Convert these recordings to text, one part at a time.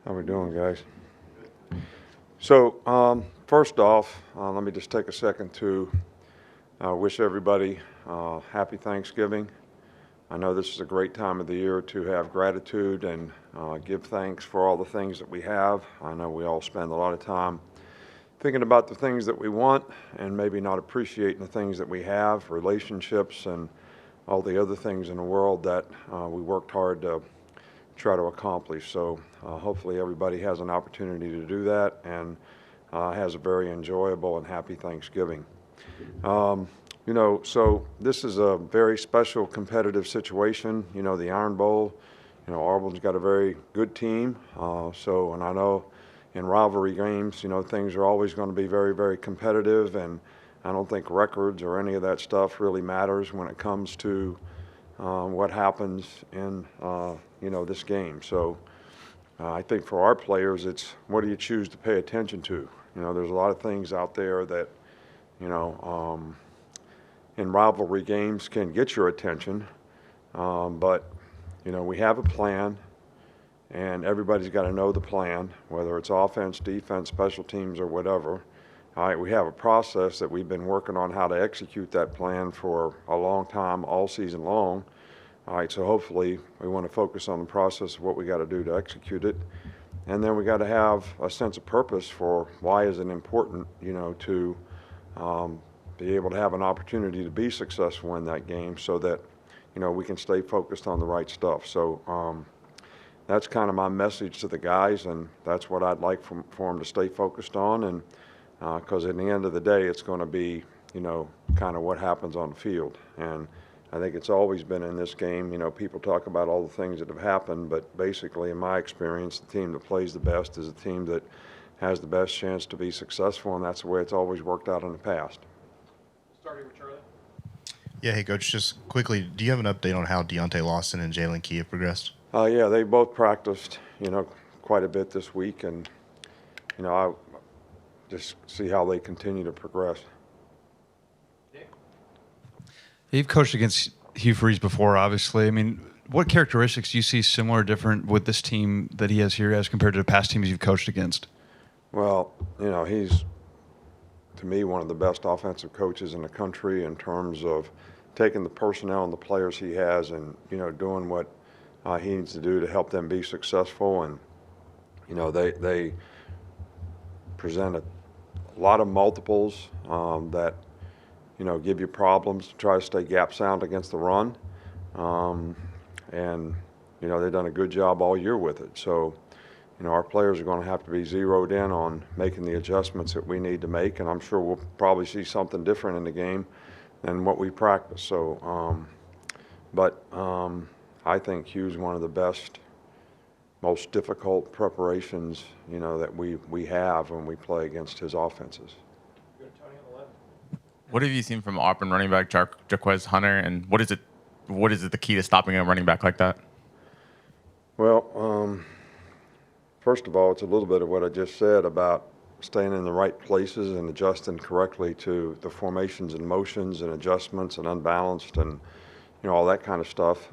How we doing, guys? So, first off, let me just take a second to wish everybody happy Thanksgiving. I know this is a great time of the year to have gratitude and give thanks for all the things that we have. I know we all spend a lot of time thinking about the things that we want and maybe not appreciating the things that we have, relationships and all the other things in the world that we worked hard to try to accomplish. So hopefully everybody has an opportunity to do that and has a very enjoyable and happy Thanksgiving. So this is a very special competitive situation. The Iron Bowl, Auburn's got a very good team. And I know in rivalry games, things are always going to be very, very competitive, and I don't think records or any of that stuff really matters when it comes to what happens in this game. So I think for our players, it's what do you choose to pay attention to? There's a lot of things out there that in rivalry games can get your attention, but we have a plan, and everybody's got to know the plan, whether it's offense, defense, special teams, or whatever. All right, we have a process that we've been working on how to execute that plan for a long time, all season long. All right, so hopefully we want to focus on the process of what we got to do to execute it. And then we got to have a sense of purpose for why is it important, to be able to have an opportunity to be successful in that game so that, we can stay focused on the right stuff. So that's kind of my message to the guys, and that's what I'd like for them to stay focused on. And because at the end of the day, it's going to be, kind of what happens on the field. And I think it's always been in this game, people talk about all the things that have happened, but basically in my experience, the team that plays the best is the team that has the best chance to be successful, and that's the way it's always worked out in the past. Starting with Charlie. Yeah, hey, Coach, just quickly, do you have an update on how Deontay, Lawson, and Jaylen have progressed? Yeah, they both practiced, quite a bit this week, and, I just see how they continue to progress. You've coached against Hugh Freeze before, obviously. I mean, what characteristics do you see similar or different with this team that he has here as compared to the past teams you've coached against? Well, he's, to me, one of the best offensive coaches in the country in terms of taking the personnel and the players he has and, doing what he needs to do to help them be successful. And, they present a lot of multiples that give you problems to try to stay gap sound against the run. And, they've done a good job all year with it. So, our players are going to have to be zeroed in on making the adjustments that we need to make. And I'm sure we'll probably see something different in the game than what we practice. So, I think Hugh's one of the best, most difficult preparations, that we have when we play against his offenses. What have you seen from Auburn running back Jaquez Hunter, and what is it the key to stopping a running back like that? Well, first of all, it's a little bit of what I just said about staying in the right places and adjusting correctly to the formations and motions and adjustments and unbalanced and, all that kind of stuff.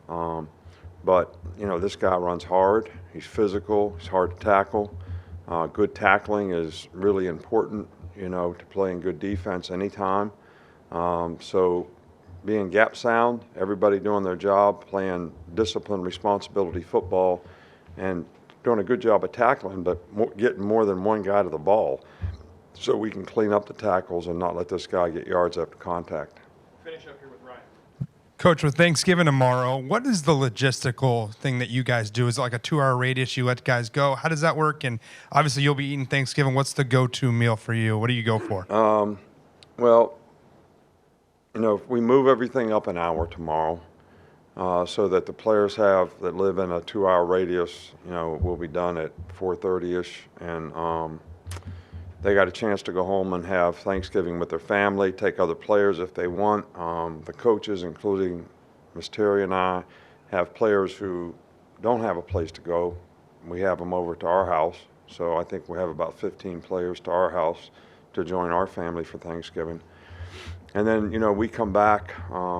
But this guy runs hard. He's physical. He's hard to tackle. Good tackling is really important, to playing good defense anytime. So being gap sound, everybody doing their job, playing discipline, responsibility football, and doing a good job of tackling, but getting more than one guy to the ball so we can clean up the tackles and not let this guy get yards after contact. Finish up here with Ryan. Coach, with Thanksgiving tomorrow, what is the logistical thing that you guys do? Is it like a 2-hour radius you let guys go? How does that work? And obviously you'll be eating Thanksgiving. What's the go-to meal for you? What do you go for? Well, if we move everything up an hour tomorrow so that the players that live in a 2-hour radius, will be done at 4:30-ish, and they got a chance to go home and have Thanksgiving with their family, take other players if they want. The coaches, including Ms. Terry and I, have players who don't have a place to go. We have them over to our house. So I think we have about 15 players to our house to join our family for Thanksgiving. And then, we come back.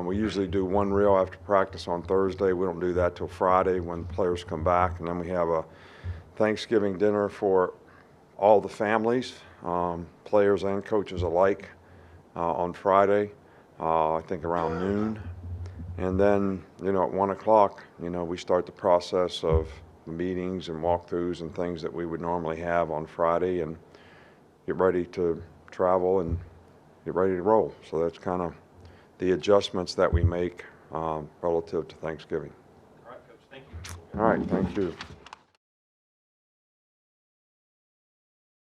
We usually do one reel after practice on Thursday. We don't do that till Friday when players come back. And then we have a Thanksgiving dinner for all the families, players and coaches alike, on Friday, I think around noon. And then, you know, at 1 o'clock, you know, we start the process of meetings and walkthroughs and things that we would normally have on Friday, and get ready to travel and get ready to roll. So that's kind of the adjustments that we make relative to Thanksgiving. All right, Coach. Thank you. All right, thank you.